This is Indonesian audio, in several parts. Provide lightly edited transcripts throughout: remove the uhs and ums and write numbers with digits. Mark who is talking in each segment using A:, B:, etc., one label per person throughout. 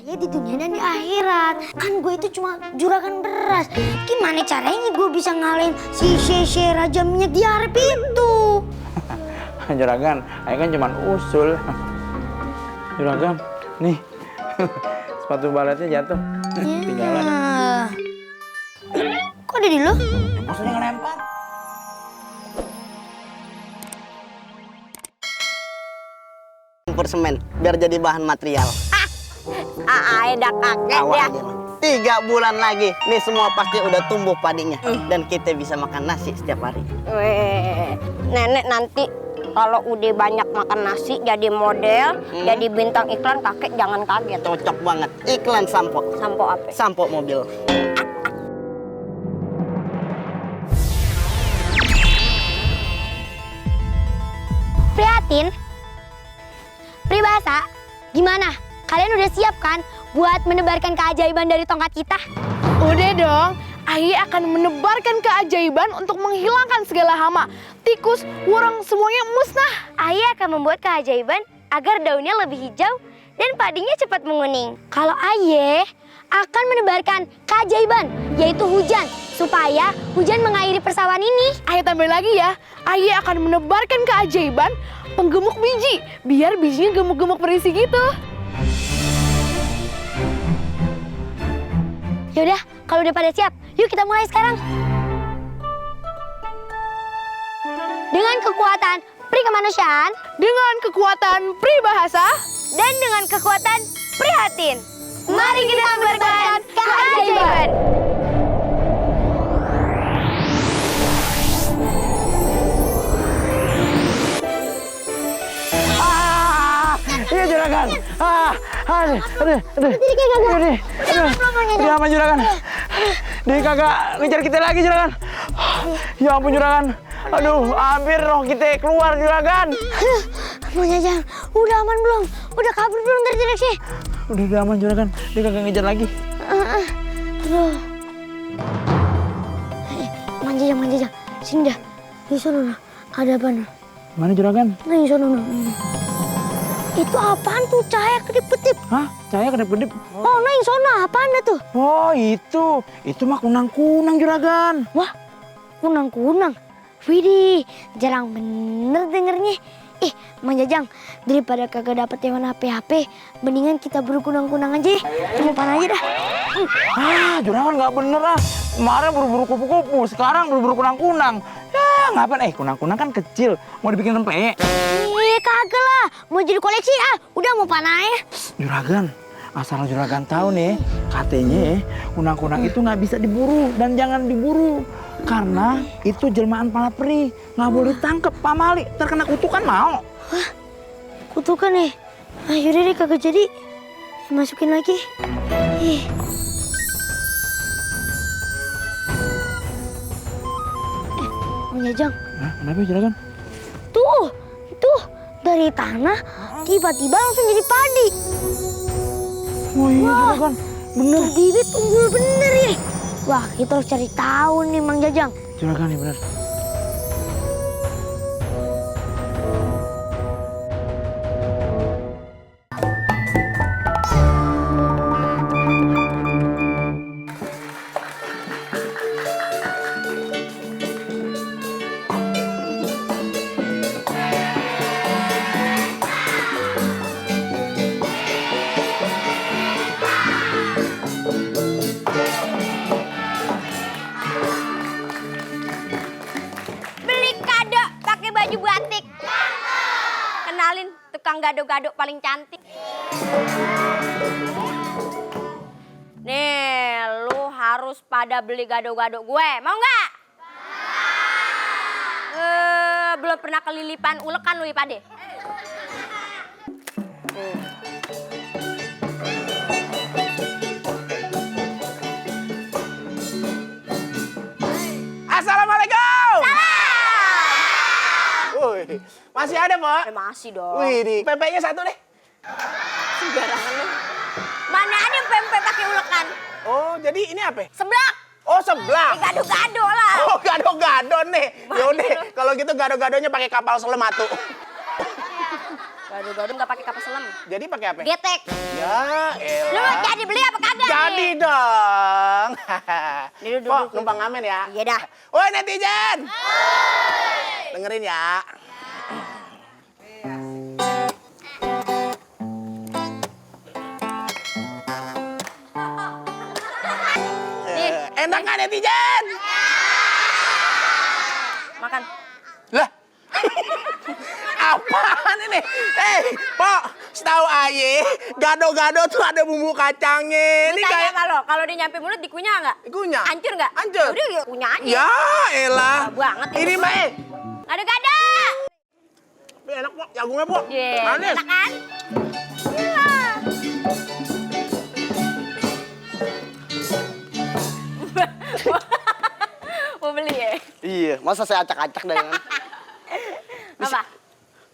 A: kaya di dunia dan di akhirat. Kan gue itu cuma juragan beras. Gimana caranya gue bisa ngalahin si Sheshe Raja Minyak di Arab itu?
B: Juragan, Ayah kan cuma usul. Juragan, nih sepatu baletnya jatuh. Tinggalan.
A: Kok ada di lo?
B: Maksudnya ngelempar.
C: Campur semen biar jadi bahan material.
D: Dah kaget ya.
C: 3 bulan lagi nih semua pasti udah tumbuh padinya dan kita bisa makan nasi setiap hari.
D: Nenek nanti kalau udah banyak makan nasi jadi model, jadi bintang iklan, kakek jangan kaget.
C: Cocok banget. Iklan sampo.
D: Sampo apa?
C: Sampo mobil.
A: Prihatin, Pribahasa, gimana? Kalian udah siap kan buat menebarkan keajaiban dari tongkat kita?
E: Udah dong, Ayah akan menebarkan keajaiban untuk menghilangkan segala hama. Tikus, wurang, semuanya musnah.
A: Ayah akan membuat keajaiban agar daunnya lebih hijau dan padinya cepat menguning. Kalau Ayah akan menebarkan keajaiban, yaitu hujan, supaya hujan mengairi persawahan ini.
E: Ayah tambah lagi ya, Ayah akan menebarkan keajaiban penggemuk biji, biar bijinya gemuk-gemuk berisi gitu.
A: Yaudah, kalau udah pada siap, yuk kita mulai sekarang. Dengan kekuatan pri kemanusiaan,
E: Dengan kekuatan pribahasa,
A: dan dengan kekuatan prihatin, mari kita menebarkan keajaiban.
B: Iya juragan. Aduh. Udah aman juragan. Dia kagak ngejar kita lagi juragan. Ya ampun juragan. Aduh, hampir roh kita keluar juragan.
A: Mau Jajang, udah aman belum? Udah kabur belum dari direksi?
B: Udah aman juragan. Dia kagak ngejar lagi.
A: Aduh. Mang Jajang. Sini dah. Di sono nah. Ada apa nah?
B: Mana juragan?
A: Nah, di sono nah. Itu apaan tuh? Cahaya kedip-kedip.
B: Hah? Cahaya kedip-kedip?
A: Oh, nah yang sono apaan dah tuh?
B: Oh itu mah kunang-kunang juragan.
A: Wah, kunang-kunang. Widih, jarang bener dengernya. Mang Jajang, daripada kagak dapet hewan HP, mendingan kita buru kunang-kunang aja. Temupan aja dah.
B: Juragan nggak bener ah. Kemarin buru-buru kupu-kupu, sekarang buru-buru kunang-kunang. Ya ngapain? Kunang-kunang kan kecil, mau dibikin rempeyek.
A: Kagak lah, mau jadi koleksi udah mau panah ya.
B: Juragan, asal juragan tahu nih, katanya kunang-kunang itu nggak bisa diburu dan jangan diburu. Karena itu jelmaan pala peri, nggak boleh tangkep pamali, terkena kutukan mau.
A: Wah, kutukan nih. Yaudah deh kagak jadi, masukin lagi. Mang Jajang.
B: Nah, kenapa juragan?
A: Tuh, dari tanah tiba-tiba langsung jadi padi.
B: Oh iya juragan, bener.
A: Bibit unggul bener ya. Wah, kita harus cari tahu nih Mang Jajang.
B: Juragan nih bener.
D: Tukang gado-gado paling cantik. Nih, lu harus pada beli gado-gado gue. Mau nggak? Belum pernah kelilipan ulekan lu ipade.
F: Assalamualaikum. Wih, masih ada, Pak?
D: Masih dong.
F: Wih, di pempeknya satu deh.
D: Sembarangan lu. Mana ada pempek pakai ulekan?
F: Oh, jadi ini apa?
D: Seblak.
F: Oh, seblak.
D: Gado-gado lah.
F: Oh, gado-gado nih. Yaudah, kalau gitu gado-gadonya pakai kapal selam atuh.
D: Gado-gado nggak pakai kapal selam.
F: Jadi pakai apa?
D: Getek.
F: Ya
D: Lu
F: elah.
D: jadi beli apa kagak?
F: Jadi dong.
D: Duduk,
F: Pok,
D: duduk.
F: numpang ngamen ya.
D: Iya dah.
F: Woi netizen. Dengerin ya. Enak nggak netizen?
D: Makan.
F: Lah. Apaan ini? Pok, setahu Aye, gado-gado tuh ada bumbu kacangnya. Ini
D: Tanya
F: kayak
D: kalau dia nyampe mulut dikunyah nggak?
F: Kunyah.
D: Hancur nggak?
F: Hancur.
D: Udah yuk kunyah aja.
F: Ya elah.
D: Lama banget
F: Ini
D: itu.
F: Mbak
D: Gado-gado.
F: Tapi enak, Pok. Jagungnya, Pok.
D: Iya,
F: Manis.
D: enak kan? Iya. Mau beli ya?
C: Iya, masa saya acak-acak dengan
D: Apa?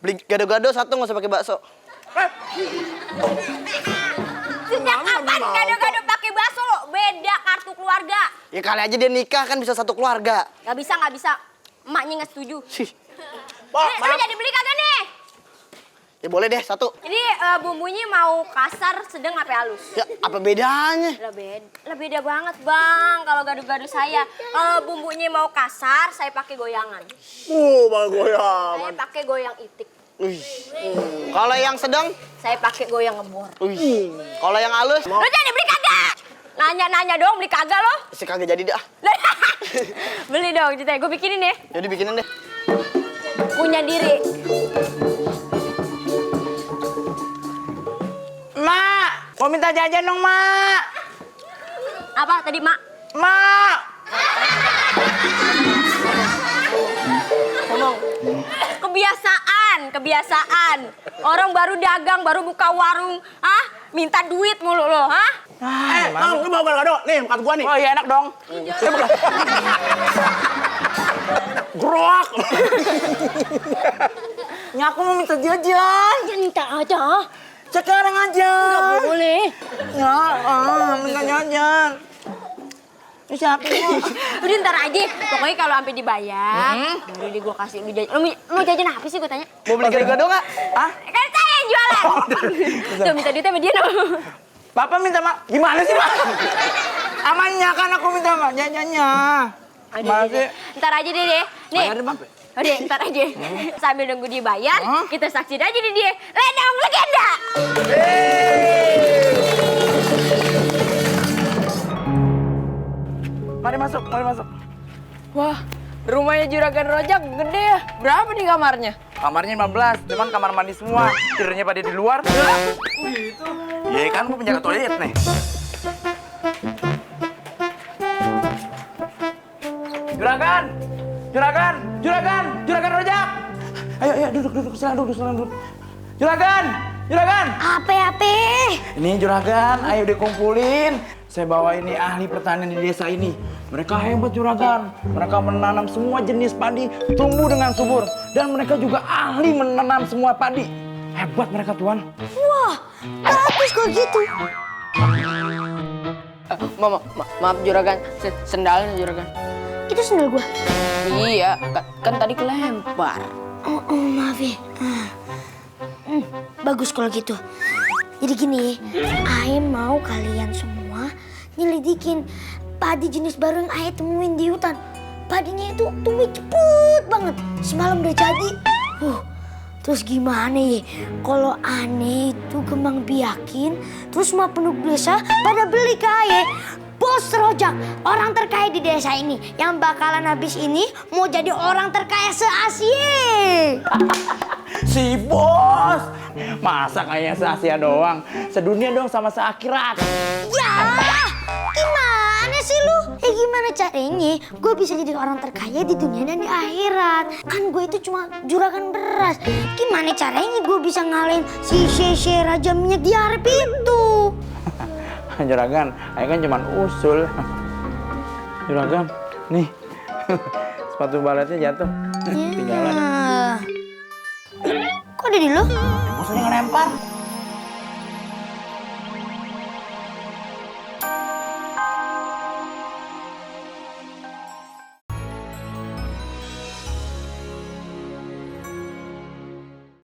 C: beli gado-gado satu nggak usah pakai bakso.
D: Sejak kapan gado-gado pakai bakso lo? Beda kartu keluarga.
C: Ya kali aja dia nikah kan bisa satu keluarga.
D: Gak bisa, gak bisa. Emaknya nggak setuju.
C: Sih.
F: Pok,
D: Lu
F: maaf.
D: jadi beli kagak nih?
C: Ya boleh deh satu.
D: Jadi bumbunya mau kasar, sedang, apa halus?
C: Ya apa bedanya?
D: Lah beda banget bang. Kalau gado-gado saya, kalau bumbunya mau kasar, saya pakai goyangan.
F: Bang goyang.
D: Saya pakai goyang itik.
C: Wih. Kalau yang sedang?
D: Saya pakai goyang ngebor.
C: Wih. Kalau yang halus?
D: Lo jadi beli kagak? Nanya-nanya dong, beli kagak lo?
C: Si kagak jadi dah.
D: Beli dong, ceritanya gue bikinin ya.
C: Jadi bikinin deh.
D: Punya diri.
B: Mak, mau minta jajan dong, Mak.
D: Apa tadi mak?
B: Mak.
D: Ngomong. Kebiasaan. Orang baru dagang, baru buka warung, minta duit mulu lo,
F: Bang, lu mau gado-gado? Nih, makan gua nih.
B: Oh iya enak dong.
F: Grok.
B: Ya aku mau minta jajan.
D: Ya minta aja.
B: Sekarang aja.
D: Nggak boleh.
B: Ya, minta jajan. Ini siapa kok?
D: Udah ntar aja. Pokoknya kalau sampai dibayar, udah deh gue kasih lu jajan. Lu mau jajan apa sih gue tanya?
C: Mau beli gado-gado nggak?
B: Ah,
D: Kan saya yang jualan. Tuh minta duitnya sama dia dong.
B: Papa minta mak. Gimana sih, Mak? Amannya kan aku minta mak jajannya. Masih.
D: Ntar aja deh. Nih.
B: Bayar deh, Bang.
D: Udah, ntar aja. Sambil nunggu dia bayar, kita saksiin aja di dia. Ledang legenda.
B: Mari masuk, mari masuk.
E: Wah, rumahnya Juragan Rojak gede ya. Berapa nih kamarnya?
B: Kamarnya 15, cuman kamar mandi semua. Tidurnya pada di luar. Iya kan, gua penjaga toilet nih. Juragan! Juragan! Juragan! Juragan Rojak! Ayo, ayo, duduk, silakan duduk. Juragan! Juragan!
A: Apa?
B: Ini juragan, ayo dikumpulin. Saya bawa ini ahli pertanian di desa ini. Mereka hebat juragan. Mereka menanam semua jenis padi tumbuh dengan subur. Dan mereka juga ahli menanam semua padi. Hebat mereka tuan.
A: Wah, bagus kalau gitu.
E: Maaf Juragan, sendalnya Juragan.
A: Itu sendal gua.
E: Iya, kan tadi kelempar.
A: Oh, maaf ya. Bagus kalau gitu. Jadi gini, Ae mau kalian semua nyelidikin padi jenis baru yang Ae temuin di hutan. Padinya itu tumbuh cepet banget. Semalam udah jadi. Terus gimana ya? Kalau aneh itu kembang biakin, terus semua penduduk desa pada beli ke Ae. Bos Rojak, orang terkaya di desa ini, yang bakalan habis ini mau jadi orang terkaya se-Asia.
B: Si bos! Masa kayak se-Asia doang? Sedunia dong sama seakhirat.
A: Ya, gimana sih lu? Gimana caranya gue bisa jadi orang terkaya di dunia dan di akhirat? Kan gue itu cuma juragan beras. Gimana caranya gue bisa ngalahin si Sheshe Raja Minyak di Arab itu?
B: Juragan, Ayo kan cuma usul. Juragan, nih. Sepatu baletnya jatuh. Tinggalan.
A: Kok ada di lu?
B: Maksudnya ngelempar.